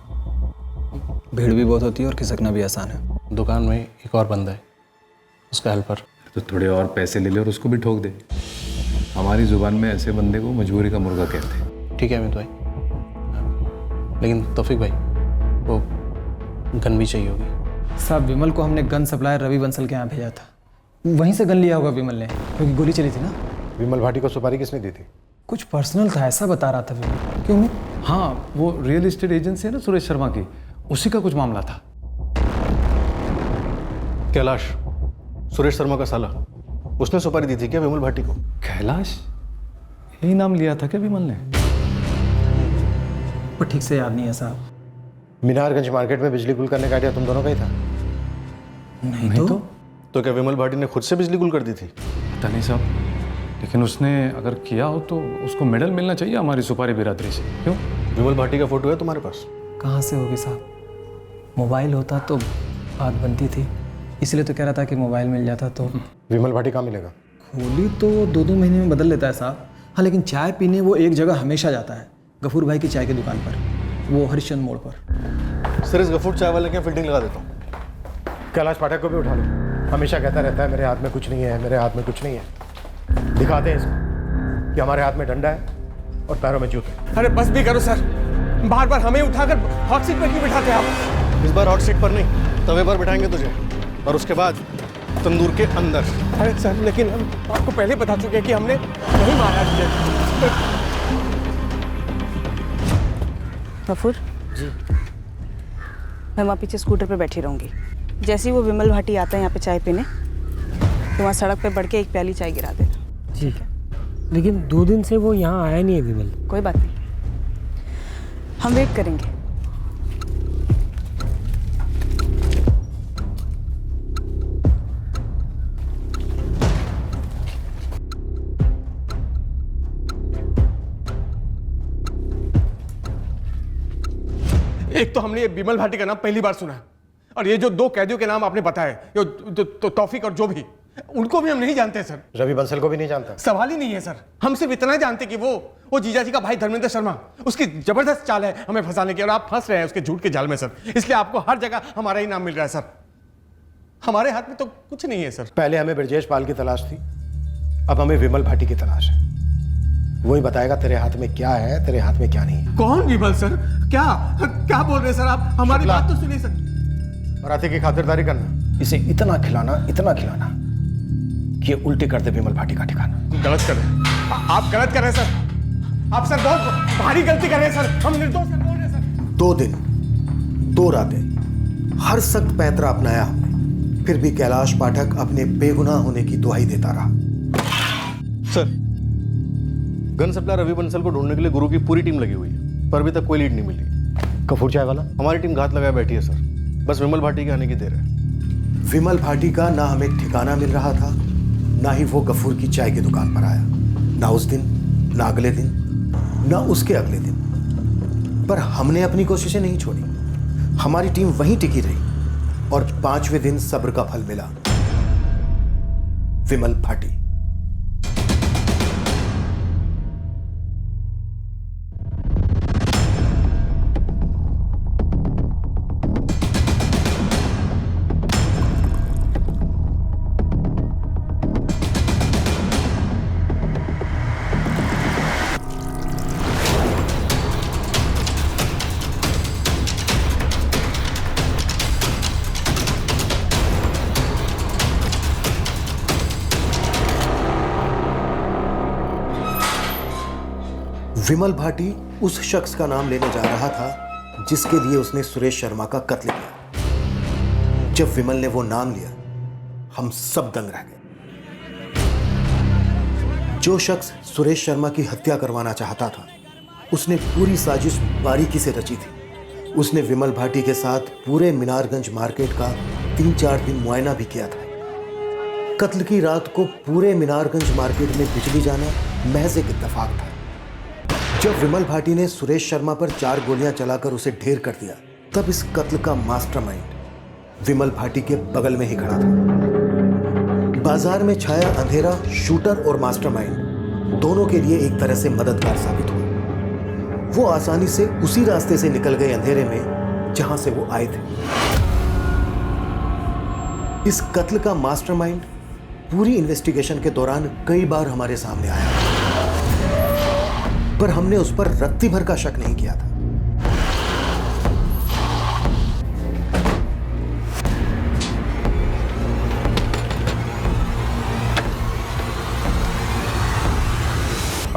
भीड़ भी बहुत होती है और खिसकना भी आसान है। दुकान में एक और बंदा है, उसका हेल्पर। तो थोड़े और पैसे ले ले और उसको भी ठोक दे। हमारी जुबान में ऐसे बंदे को मजबूरी का मुर्गा कहते हैं। ठीक है अमित भाई, लेकिन तौफीक भाई वो गन भी चाहिए होगी। साहब विमल को हमने गन सप्लायर रवि बंसल के यहाँ भेजा था, वहीं से गन लिया होगा विमल ने, क्योंकि गोली चली थी ना। विमल भाटी को सुपारी किसने दी थी? कुछ पर्सनल था ऐसा बता रहा था विमल। क्यों? हाँ वो रियल एस्टेट एजेंसी है ना सुरेश शर्मा की, उसी का कुछ मामला था। कैलाश, सुरेश शर्मा का साला, उसने सुपारी दी थी क्या विमल भाटी को? कैलाश, यही नाम लिया था क्या विमल ने? वो ठीक से याद नहीं है साहब। मीनारगंज मार्केट में बिजली गुल करने का आइडिया तुम दोनों का ही था? नहीं तो क्या विमल भाटी ने खुद से बिजली गुल कर दी थी? पता नहीं साहब, लेकिन उसने अगर किया हो तो उसको मेडल मिलना चाहिए हमारी सुपारी बिरादरी से। क्यों? विमल भाटी का फोटो है तुम्हारे पास? कहाँ से होगी साहब, मोबाइल होता तो बात बनती थी, इसलिए तो कह रहा था कि मोबाइल मिल जाता तो। विमल भाटी कहाँ मिलेगा? होली तो 2-2 महीने में बदल लेता है साहब। हाँ लेकिन चाय पीने वो एक जगह हमेशा जाता है, गफूर भाई की चाय की दुकान पर, वो हरिश्चंद्र मोड़ पर। सर इस गफूर चाय वाले के यहाँ फील्डिंग लगा देता हूँ। कैलाश पाठक को भी उठा लो, हमेशा कहता रहता है मेरे हाथ में कुछ नहीं है, मेरे हाथ में कुछ नहीं है। दिखाते हैं इसको कि हमारे हाथ में डंडा है और पैरों में जूते। अरे बस भी करो सर, बार बार हमें उठाकर हॉट सीट पर क्यों बिठाते आप? इस बार हॉट सीट पर नहीं, तवे पर बिठाएंगे तुझे, और उसके बाद तंदूर के अंदर। अरे सर लेकिन हम आपको पहले बता चुके हैं कि हमने नहीं मारा तुझे। गफूर जी, मैं वहाँ पीछे स्कूटर पे बैठी रहूँगी, जैसे ही वो विमल भाटी आता है यहाँ पे चाय पीने, तो वहाँ सड़क पे बढ़ के एक प्याली चाय गिरा देना। ठीक है, लेकिन 2 दिन से वो यहाँ आया नहीं है विमल। कोई बात नहीं, हम वेट करेंगे। एक तो हमने ये बिमल भाटी का नाम पहली बार सुना है, और ये जो 2 कैदियों के नाम आपने बताए, ये तौफीक और जो भी, उनको भी हम नहीं जानते सर। रवि बंसल को भी नहीं जानता? सवाल ही नहीं है सर, हम सिर्फ इतना जानते कि वो जीजा जी का भाई धर्मेंद्र शर्मा, उसकी जबरदस्त चाल है हमें फंसाने की, और आप फंस रहे हैं उसके झूठ के जाल में सर। इसलिए आपको हर जगह हमारा ही नाम मिल रहा है सर। हमारे हाथ में तो कुछ नहीं है सर। पहले हमें ब्रजेश पाल की तलाश थी, अब हमें विमल भाटी की तलाश है। वही बताएगा तेरे हाथ में क्या है, तेरे हाथ में क्या नहीं है। कौन विमल सर? क्या बोल रहे हैं सर आप? हमारी बात तो सुनिए सर। बराती की खातिरदारी करना, इसे इतना खिलाना कि ये उल्टी कर दे विमल भाटी का ठिकाना। गलत कर रहे हैं आप, गलत कर रहे हैं सर। आप सर बहुत भारी गलती कर रहे हैं सर। हम निर्दोष से बोल रहे हैं सर। 2 दिन 2 रातें हर सख्त पैंतरा अपनाया हमने, फिर भी कैलाश पाठक अपने बेगुनाह होने की दुहाई देता रहा। Sir, gun supply Ravi Bansal को ढूंढने के लिए गुरु की पूरी टीम लगी हुई है, पर अभी तक कोई लीड नहीं मिली। कपूर चाय वाला? हमारी टीम घात लगाए बैठी है सर, बस विमल भाटी के आने की देर है। विमल भाटी का ना हमें ठिकाना मिल रहा था, ना ही वो गफूर की चाय की दुकान पर आया, ना उस दिन, ना अगले दिन, ना उसके अगले दिन। पर हमने अपनी कोशिशें नहीं छोड़ी, हमारी टीम वहीं टिकी रही, और 5वें दिन सब्र का फल मिला, विमल भाटी। विमल भाटी उस शख्स का नाम लेने जा रहा था जिसके लिए उसने सुरेश शर्मा का कत्ल किया। जब विमल ने वो नाम लिया, हम सब दंग रह गए। जो शख्स सुरेश शर्मा की हत्या करवाना चाहता था, उसने पूरी साजिश बारीकी से रची थी। उसने विमल भाटी के साथ पूरे मीनारगंज मार्केट का 3-4 दिन मुआयना भी किया था। कत्ल की रात को पूरे मीनारगंज मार्केट में बिजली जाना महज एक इत्तेफाक था। जब विमल भाटी ने सुरेश शर्मा पर 4 गोलियां चलाकर उसे ढेर कर दिया, तब इस कत्ल का मास्टरमाइंड विमल भाटी के बगल में ही खड़ा था। बाजार में छाया अंधेरा शूटर और मास्टरमाइंड दोनों के लिए एक तरह से मददगार साबित हुआ। वो आसानी से उसी रास्ते से निकल गए अंधेरे में जहां से वो आए थे। इस कत्ल का मास्टरमाइंड पूरी इन्वेस्टिगेशन के दौरान कई बार हमारे सामने आया, पर हमने उस पर रत्ती भर का शक नहीं किया था।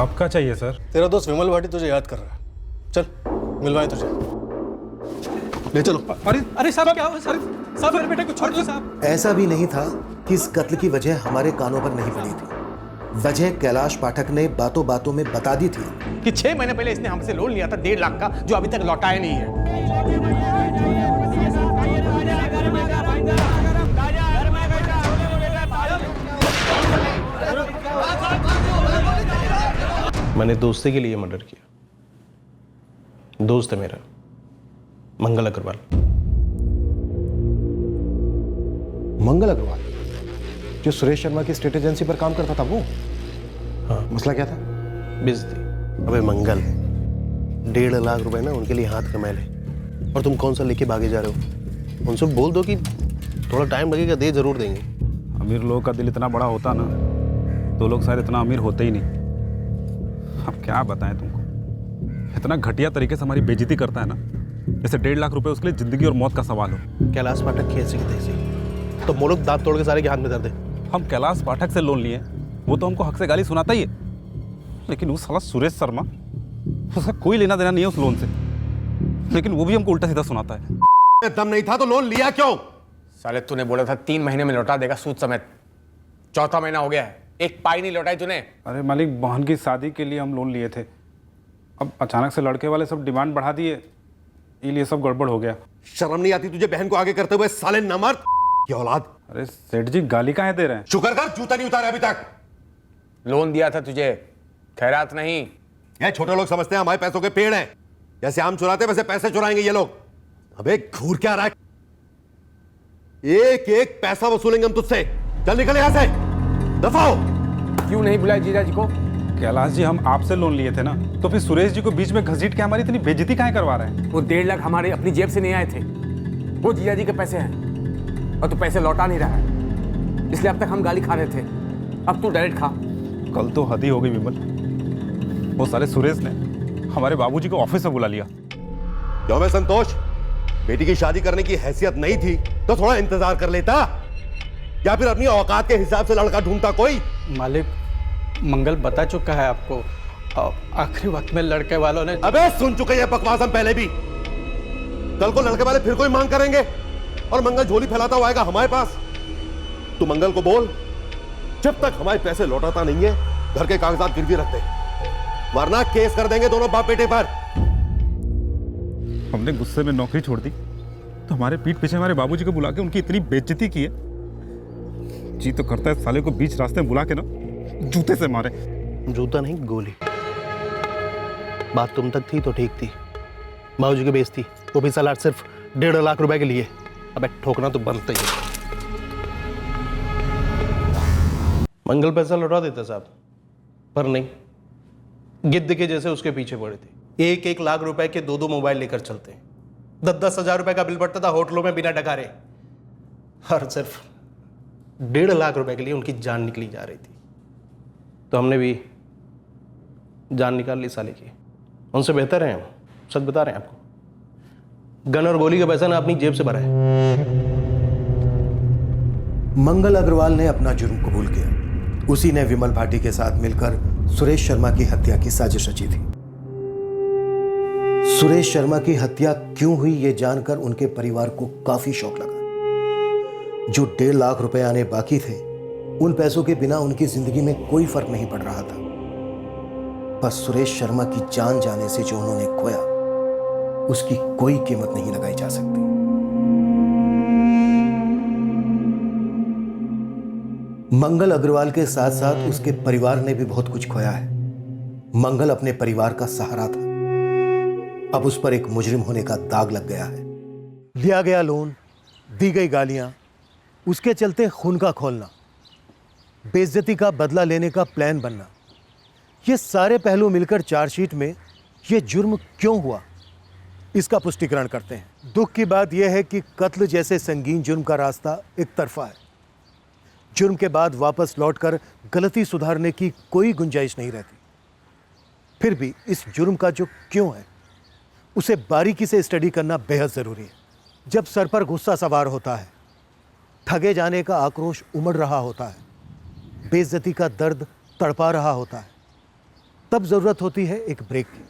अब क्या चाहिए सर? तेरा दोस्त विमल भाटी तुझे याद कर रहा है, चल मिलवाए तुझे, ले चलो। अरे साहब क्या हुआ? साहब मेरे बेटे को छोड़ दो साहब। ऐसा भी नहीं था कि इस कत्ल की वजह हमारे कानों पर नहीं पड़ी थी। वजह कैलाश पाठक ने बातों बातों में बता दी थी कि 6 महीने पहले इसने हमसे लोन लिया था 1.5 लाख का, जो अभी तक लौटाया नहीं है। मैंने दोस्ती के लिए मर्डर किया। दोस्त है मेरा मंगल अग्रवाल। मंगल अग्रवाल जो सुरेश शर्मा की स्टेट एजेंसी पर काम करता था, वो? हाँ। मसला क्या था? बेइज्जती। अबे मंगल, 1.5 लाख रुपए ना उनके लिए हाथ कमा ले, और तुम कौन सा लेके भागे जा रहे हो? उनसे बोल दो कि थोड़ा टाइम लगेगा, दे जरूर देंगे। अमीर लोगों का दिल इतना बड़ा होता ना तो लोग शायद इतना अमीर होते ही नहीं। अब क्या बताएं तुमको, इतना घटिया तरीके से हमारी बेइज्जती करता है ना, जैसे 1.5 लाख रुपए उसके लिए जिंदगी और मौत का सवाल हो। कैलाश पाठक की ऐसी की तैसी, तो मोड़क दांत तोड़ के सारे के हाथ में दर्द है। हम कैलाश पाठक से लोन लिए, वो तो हमको हक से गाली सुनाता ही है, लेकिन वो साला सुरेश शर्मा, उसका कोई लेना देना नहीं है उस लोन से, लेकिन वो भी हमको उल्टा सीधा सुनाता है। दम नहीं था तो लोन लिया क्यों? साले तूने बोला था 3 महीने में लौटा देगा सूद समेत, 4था महीना हो गया है, एक पाई नहीं लौटाई तूने। अरे मालिक, बहन की शादी के लिए हम लोन लिए थे, अब अचानक से लड़के वाले सब डिमांड बढ़ा दिए, इसलिए सब गड़बड़ हो गया। शर्म नहीं आती तुझे बहन को आगे करते हुए, साले नमर्द की औलाद। अरे सेठ जी गाली काहे दे रहे हैं? शुक्र कर जूता नहीं उतारे अभी तक। लोन दिया था तुझे, खैरात नहीं। ये छोटे लोग समझते हैं हमारे पैसों के पेड़ हैं, जैसे आम चुराते वैसे पैसे चुराएंगे ये लोग। अबे घूर क्या रहा है? एक एक पैसा वसूलेंगे हम तुझसे। चल निकल यहां से, दफा हो। क्यों नहीं बुलाया जीजा जी को? कैलाश जी, हम आपसे लोन लिए थे ना, तो फिर सुरेश जी को बीच में घसीट के हमारी इतनी बेइज्जती काहे करवा रहे हैं? वो 1.5 लाख हमारे अपनी जेब से नहीं आए थे, वो जीजा जी के पैसे हैं, और तू पैसे लौटा नहीं रहा है, इसलिए अब तक हम गाली खा रहे थे, अब तू डायरेक्ट खा। कल तो हद ही हो गई विमल, वो साले सुरेश ने हमारे बाबूजी को ऑफिस में बुला लिया। क्यों मैं संतोष, बेटी की शादी करने की हैसियत नहीं थी तो थोड़ा इंतजार कर लेता, या फिर अपनी औकात के हिसाब से लड़का ढूंढता कोई। मालिक, मंगल बता चुका है आपको, आखिरी वक्त में लड़के वालों ने। अबे सुन चुके हैं बकवास हम पहले भी। कल को लड़के वाले फिर कोई मांग करेंगे और मंगल झोली फैलाता हुआ आएगा हमारे पास। तू मंगल को बोल, जब तक हमारे पैसे लौटाता नहीं है घर के कागजात गिरवी रखते, वरना केस कर देंगे दोनों बाप बेटे पर। हमने गुस्से में नौकरी छोड़ दी तो हमारे पीठ पीछे हमारे बाबूजी को बुला के उनकी इतनी बेइज्जती की है। जी तो करता है साले को बीच रास्ते में बुला के ना जूते से मारे। जूता नहीं, गोली। बात तुम तक थी तो ठीक थी, बाबूजी की बेइज्जती, वो भी साला सिर्फ 1.5 लाख रुपए के लिए। अबे ठोकना तो बनता ही है। मंगल पैसा लौटा देता साहब, पर नहीं, गिद्ध के जैसे उसके पीछे पड़े थे। 1-1 लाख रुपए के 2-2 मोबाइल लेकर चलते हैं, 10-10 हजार रुपए का बिल पड़ता था होटलों में बिना डकारे, और सिर्फ 1.5 लाख रुपए के लिए उनकी जान निकली जा रही थी। तो हमने भी जान निकाल ली साले की। उनसे बेहतर है हम, सच बता रहे हैं आपको। गन और गोली का पैसा ना अपनी जेब से भरा है। मंगल अग्रवाल ने अपना जुर्म कबूल किया। उसी ने विमल भाटी के साथ मिलकर सुरेश शर्मा की हत्या की साजिश रची थी। सुरेश शर्मा की हत्या क्यों हुई ये जानकर उनके परिवार को काफी शौक लगा। जो 1.5 लाख रुपए आने बाकी थे, उन पैसों के बिना उनकी जिंदगी में कोई फर्क नहीं पड़ रहा था। बस सुरेश शर्मा की जान जाने से जो उन्होंने खोया, उसकी कोई कीमत नहीं लगाई जा सकती। मंगल अग्रवाल के साथ साथ उसके परिवार ने भी बहुत कुछ खोया है। मंगल अपने परिवार का सहारा था, अब उस पर एक मुजरिम होने का दाग लग गया है। लिया गया लोन, दी गई गालियां, उसके चलते खून का खोलना, बेइज्जती का बदला लेने का प्लान बनना, ये सारे पहलू मिलकर चार्जशीट में ये जुर्म क्यों हुआ, इसका पुष्टिकरण करते हैं। दुख की बात यह है कि कत्ल जैसे संगीन जुर्म का रास्ता एक तरफा है। जुर्म के बाद वापस लौटकर गलती सुधारने की कोई गुंजाइश नहीं रहती। फिर भी इस जुर्म का जो क्यों है, उसे बारीकी से स्टडी करना बेहद ज़रूरी है। जब सर पर गुस्सा सवार होता है, ठगे जाने का आक्रोश उमड़ रहा होता है, बेइज्जती का दर्द तड़पा रहा होता है, तब ज़रूरत होती है एक ब्रेक की,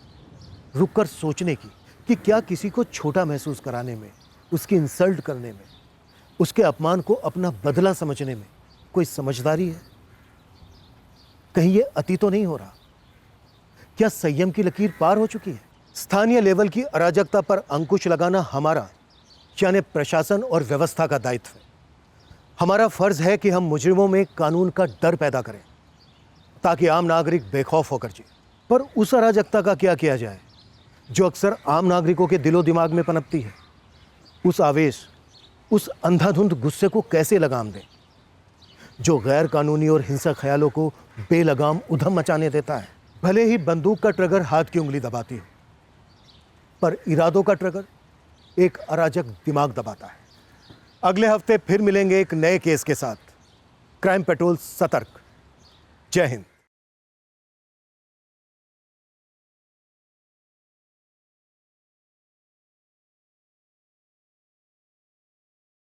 रुककर सोचने की कि क्या किसी को छोटा महसूस कराने में, उसकी इंसल्ट करने में, उसके अपमान को अपना बदला समझने में कोई समझदारी है? कहीं ये अति तो नहीं हो रहा? क्या संयम की लकीर पार हो चुकी है? स्थानीय लेवल की अराजकता पर अंकुश लगाना हमारा, यानी प्रशासन और व्यवस्था का दायित्व है। हमारा फर्ज है कि हम मुजरिमों में कानून का डर पैदा करें ताकि आम नागरिक बेखौफ होकर जिए। पर उस अराजकता का क्या किया जाए जो अक्सर आम नागरिकों के दिलो दिमाग में पनपती है? उस आवेश, उस अंधाधुंध गुस्से को कैसे लगाम दें जो गैर कानूनी और हिंसक ख्यालों को बेलगाम उधम मचाने देता है? भले ही बंदूक का ट्रिगर हाथ की उंगली दबाती हो, पर इरादों का ट्रिगर एक अराजक दिमाग दबाता है। अगले हफ्ते फिर मिलेंगे एक नए केस के साथ। क्राइम पेट्रोल सतर्क। जय हिंद।